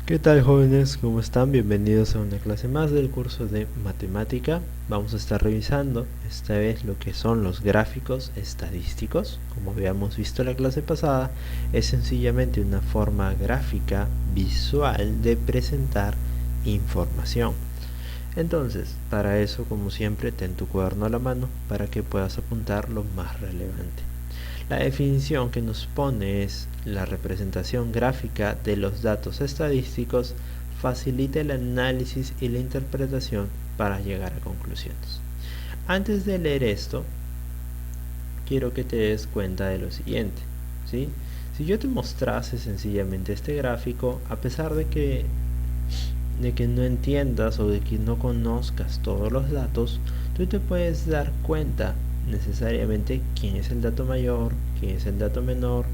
¿Qué tal, jóvenes? ¿Cómo están? Bienvenidos a una clase más del curso de matemática. Vamos a estar revisando esta vez lo que son los gráficos estadísticos. Como habíamos visto en la clase pasada, es sencillamente una forma gráfica visual de presentar información. Entonces, para eso, como siempre, ten tu cuaderno a la mano para que puedas apuntar lo más relevante. La definición que nos pone es: la representación gráfica de los datos estadísticos facilita el análisis y la interpretación para llegar a conclusiones. Antes de leer esto, quiero que te des cuenta de lo siguiente, ¿sí? Si yo te mostrase sencillamente este gráfico, a pesar de que no entiendas o de que no conozcas todos los datos, tú te puedes dar cuenta necesariamente quién es el dato mayor, quién es el dato menor,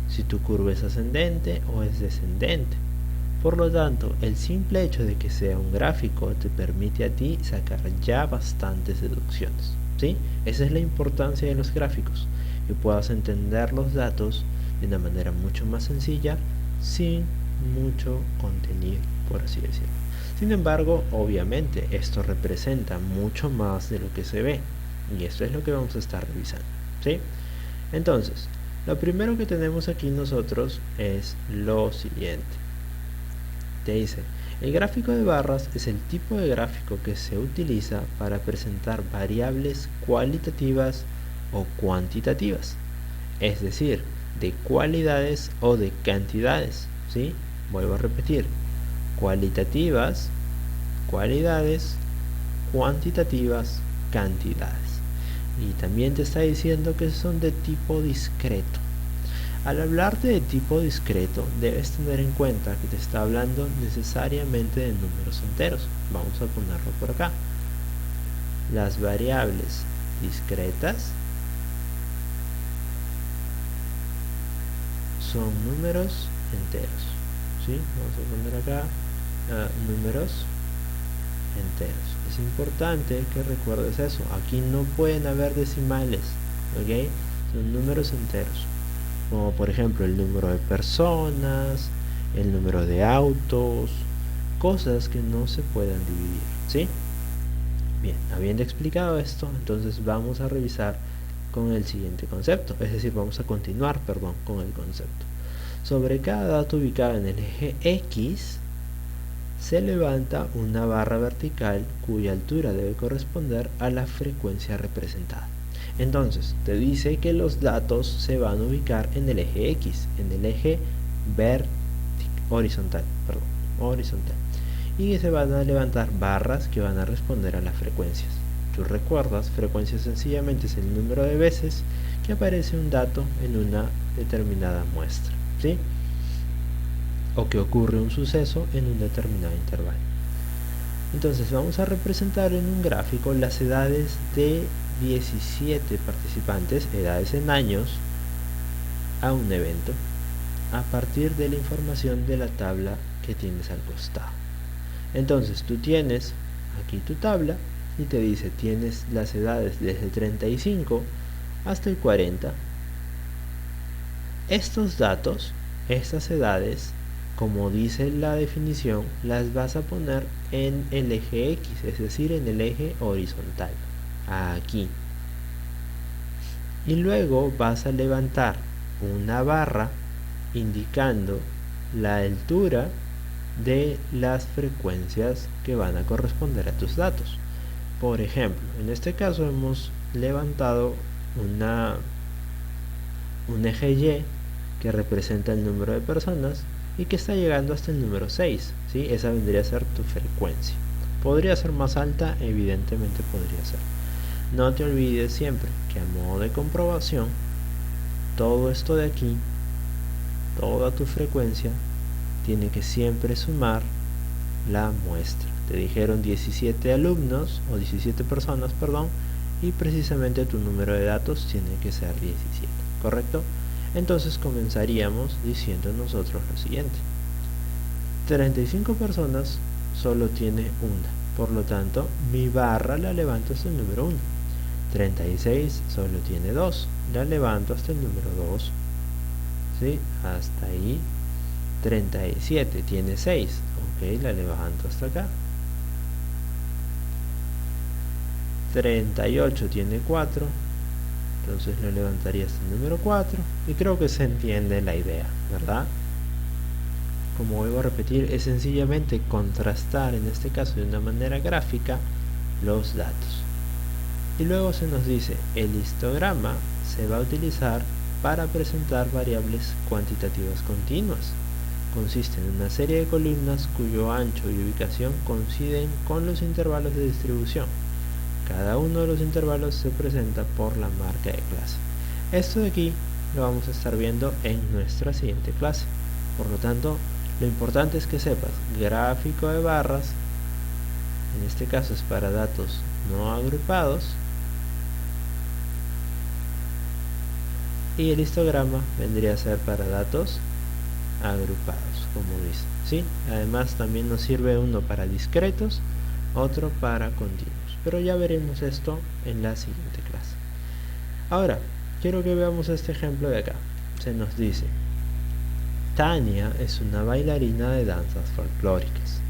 si tu curva es ascendente o es descendente. Por lo tanto, el simple hecho de que sea un gráfico te permite a ti sacar ya bastantes deducciones, ¿sí? Esa es la importancia de los gráficos, que puedas entender los datos de una manera mucho más sencilla, sin mucho contenido, por así decirlo. Sin embargo, obviamente, esto representa mucho más de lo que se ve, y esto es lo que vamos a estar revisando, ¿sí? Entonces, lo primero que tenemos aquí nosotros es lo siguiente. Te dice: el gráfico de barras es el tipo de gráfico que se utiliza para presentar variables cualitativas o cuantitativas, es decir, de cualidades o de cantidades, ¿sí? Vuelvo a repetir: cualitativas, cualidades; cuantitativas, cantidades. Y también te está diciendo que son de tipo discreto. Al hablarte de tipo discreto, debes tener en cuenta que te está hablando necesariamente de números enteros. Vamos a ponerlo por acá. Las variables discretas son números enteros, ¿sí? Vamos a poner acá números enteros. Es importante que recuerdes eso. Aquí no pueden haber decimales, ¿ok? Son números enteros, como por ejemplo el número de personas, el número de autos, cosas que no se puedan dividir, ¿sí? Bien, habiendo explicado esto, entonces vamos a revisar con el siguiente concepto, es decir, vamos a continuar, perdón, con el concepto. Sobre cada dato ubicado en el eje X, se levanta una barra vertical cuya altura debe corresponder a la frecuencia representada. Entonces, te dice que los datos se van a ubicar en el eje X, en el eje horizontal, y que se van a levantar barras que van a responder a las frecuencias. Tú recuerdas, frecuencia sencillamente es el número de veces que aparece un dato en una determinada muestra, ¿sí? O que ocurre un suceso en un determinado intervalo. Entonces vamos a representar en un gráfico las edades de 17 participantes, edades en años, a un evento, a partir de la información de la tabla que tienes al costado. Entonces tú tienes aquí tu tabla y te dice: tienes las edades desde 35 hasta el 40. Estos datos, estas edades, como dice la definición, las vas a poner en el eje X, es decir, en el eje horizontal, aquí. Y luego vas a levantar una barra indicando la altura de las frecuencias que van a corresponder a tus datos. Por ejemplo, en este caso hemos levantado un eje Y que representa el número de personas y que está llegando hasta el número 6, ¿sí? Esa vendría a ser tu frecuencia. Podría ser más alta, evidentemente podría ser. No te olvides siempre que, a modo de comprobación, todo esto de aquí, toda tu frecuencia, tiene que siempre sumar la muestra. Te dijeron 17 alumnos o 17 personas, perdón, y precisamente tu número de datos tiene que ser 17, ¿correcto? Entonces comenzaríamos diciendo nosotros lo siguiente: 35 personas solo tiene una, por lo tanto mi barra la levanto hasta el número 1. 36 solo tiene 2, la levanto hasta el número 2, ¿sí? Hasta ahí 37 tiene 6, ok, la levanto hasta acá. 38 tiene 4, entonces lo levantaría hasta el número 4, y creo que se entiende la idea, ¿verdad? Como vuelvo a repetir, es sencillamente contrastar, en este caso de una manera gráfica, los datos. Y luego se nos dice, el histograma se va a utilizar para presentar variables cuantitativas continuas. Consiste en una serie de columnas cuyo ancho y ubicación coinciden con los intervalos de distribución. Cada uno de los intervalos se presenta por la marca de clase. Esto de aquí lo vamos a estar viendo en nuestra siguiente clase. Por lo tanto, lo importante es que sepas gráfico de barras, en este caso es para datos no agrupados, y el histograma vendría a ser para datos agrupados, como ves, ¿sí? Además también nos sirve uno para discretos, otro para continuos, pero ya veremos esto en la siguiente clase. Ahora, quiero que veamos este ejemplo de acá. Se nos dice, Tania es una bailarina de danzas folclóricas.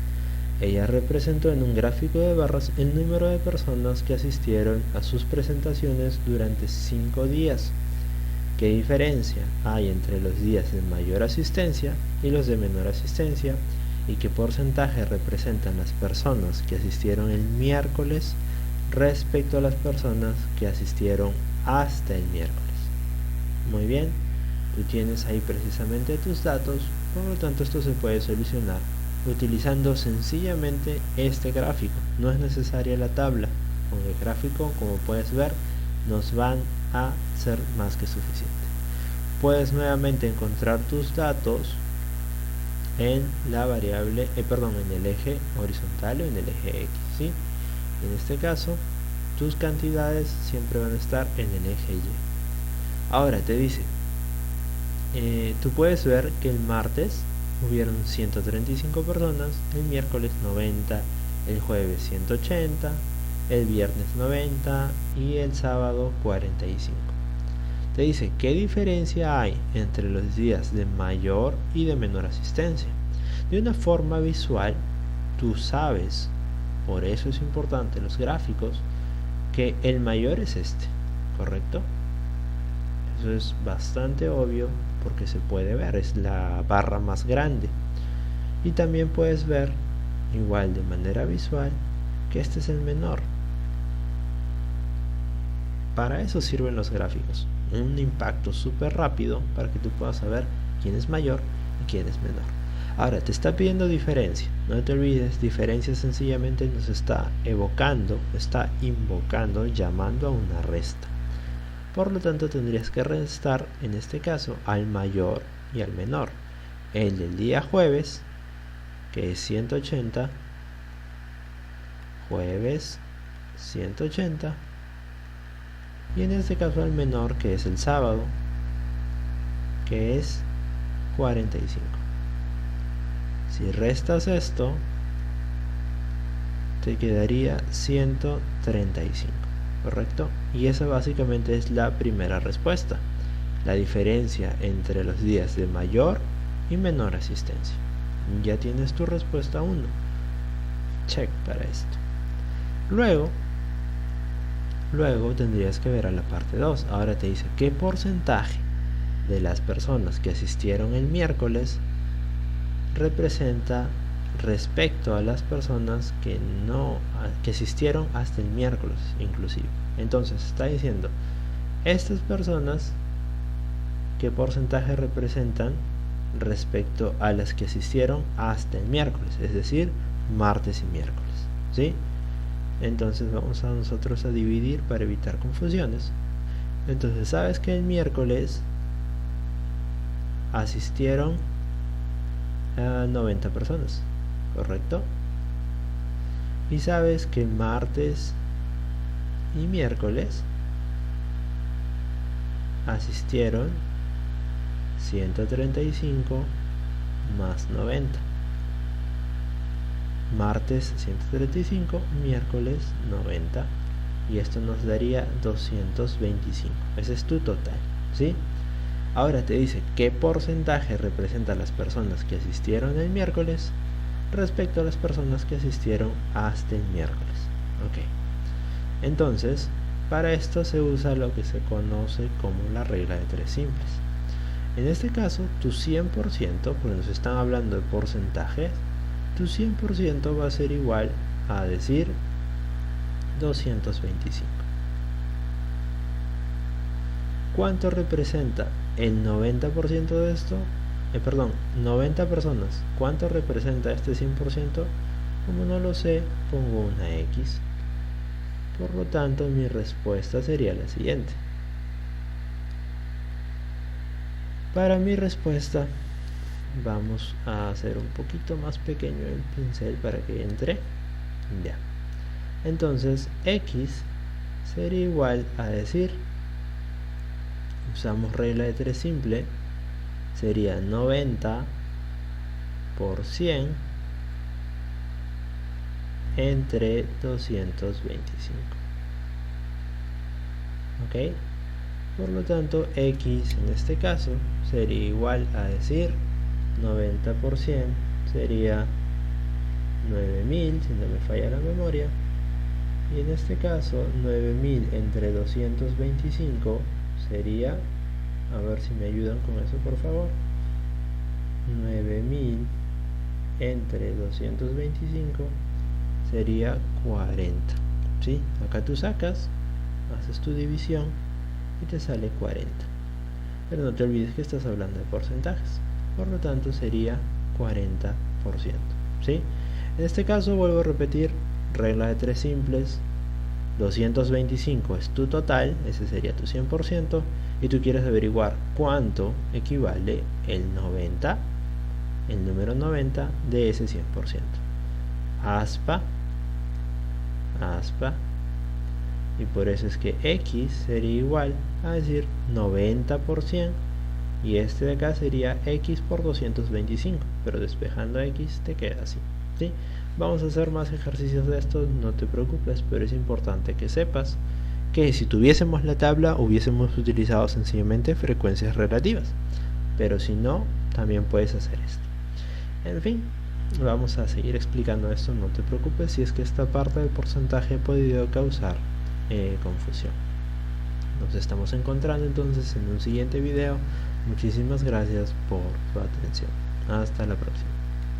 Ella representó en un gráfico de barras el número de personas que asistieron a sus presentaciones durante 5 días. ¿Qué diferencia hay entre los días de mayor asistencia y los de menor asistencia? ¿Y qué porcentaje representan las personas que asistieron el miércoles respecto a las personas que asistieron hasta el miércoles? Muy bien, tú tienes ahí precisamente tus datos, por lo tanto esto se puede solucionar utilizando sencillamente este gráfico. No es necesaria la tabla, con el gráfico, como puedes ver, nos van a ser más que suficiente. Puedes nuevamente encontrar tus datos en la variable, en el eje horizontal o en el eje X, ¿sí? En este caso, tus cantidades siempre van a estar en el eje Y. Ahora te dice, tú puedes ver que el martes hubieron 135 personas, el miércoles 90, el jueves 180, el viernes 90 y el sábado 45. Te dice qué diferencia hay entre los días de mayor y de menor asistencia. De una forma visual, tú sabes, por eso es importante los gráficos, que el mayor es este, ¿correcto? Eso es bastante obvio porque se puede ver, es la barra más grande. Y también puedes ver, igual de manera visual, que este es el menor. Para eso sirven los gráficos, un impacto súper rápido para que tú puedas saber quién es mayor y quién es menor. Ahora te está pidiendo diferencia, no te olvides, diferencia sencillamente nos está evocando, está invocando, llamando a una resta. Por lo tanto tendrías que restar en este caso al mayor y al menor. El del día jueves, que es 180, jueves 180, y en este caso al menor, que es el sábado, que es 45. Si restas esto, te quedaría 135, ¿correcto? Y esa básicamente es la primera respuesta, la diferencia entre los días de mayor y menor asistencia. Ya tienes tu respuesta 1, check para esto. Luego tendrías que ver a la parte 2. Ahora te dice qué porcentaje de las personas que asistieron el miércoles representa respecto a las personas que asistieron hasta el miércoles inclusive. Entonces está diciendo, estas personas qué porcentaje representan respecto a las que asistieron hasta el miércoles, es decir, martes y miércoles, ¿sí? Entonces vamos a nosotros a dividir para evitar confusiones. Entonces sabes que el miércoles asistieron a 90 personas, ¿correcto? Y sabes que martes y miércoles asistieron 135 más 90. Martes 135, miércoles 90, y esto nos daría 225. Ese es tu total, ¿sí? Ahora te dice qué porcentaje representa las personas que asistieron el miércoles respecto a las personas que asistieron hasta el miércoles. Ok. Entonces, para esto se usa lo que se conoce como la regla de 3 simples. En este caso, tu 100%, porque nos están hablando de porcentajes, tu 100% va a ser igual a decir 225. ¿Cuánto representa el 90% de esto? 90 personas. ¿Cuánto representa este 100%? Como no lo sé, pongo una X. Por lo tanto, mi respuesta sería la siguiente. Para mi respuesta, vamos a hacer un poquito más pequeño el pincel para que entre. Ya. Entonces, X sería igual a decir, usamos regla de 3 simple, sería 90 por 100 entre 225. ¿Ok? Por lo tanto, X en este caso sería igual a decir 90 por 100 sería 9000, si no me falla la memoria. Y en este caso, 9000 entre 225 sería, a ver si me ayudan con eso por favor, 9000 entre 225 sería 40. ¿Sí? Acá tú sacas, haces tu división y te sale 40. Pero no te olvides que estás hablando de porcentajes. Por lo tanto sería 40%. ¿Sí? En este caso vuelvo a repetir, regla de 3 simples. 225 es tu total, ese sería tu 100%, y tú quieres averiguar cuánto equivale el número 90 de ese 100%. Aspa, y por eso es que X sería igual a decir 90%, y este de acá sería X por 225, pero despejando X te queda así. ¿Sí? Vamos a hacer más ejercicios de estos, no te preocupes, pero es importante que sepas que si tuviésemos la tabla hubiésemos utilizado sencillamente frecuencias relativas, pero si no, también puedes hacer esto. En fin, vamos a seguir explicando esto, no te preocupes si es que esta parte del porcentaje ha podido causar confusión. Nos estamos encontrando entonces en un siguiente video. Muchísimas gracias por tu atención. Hasta la próxima.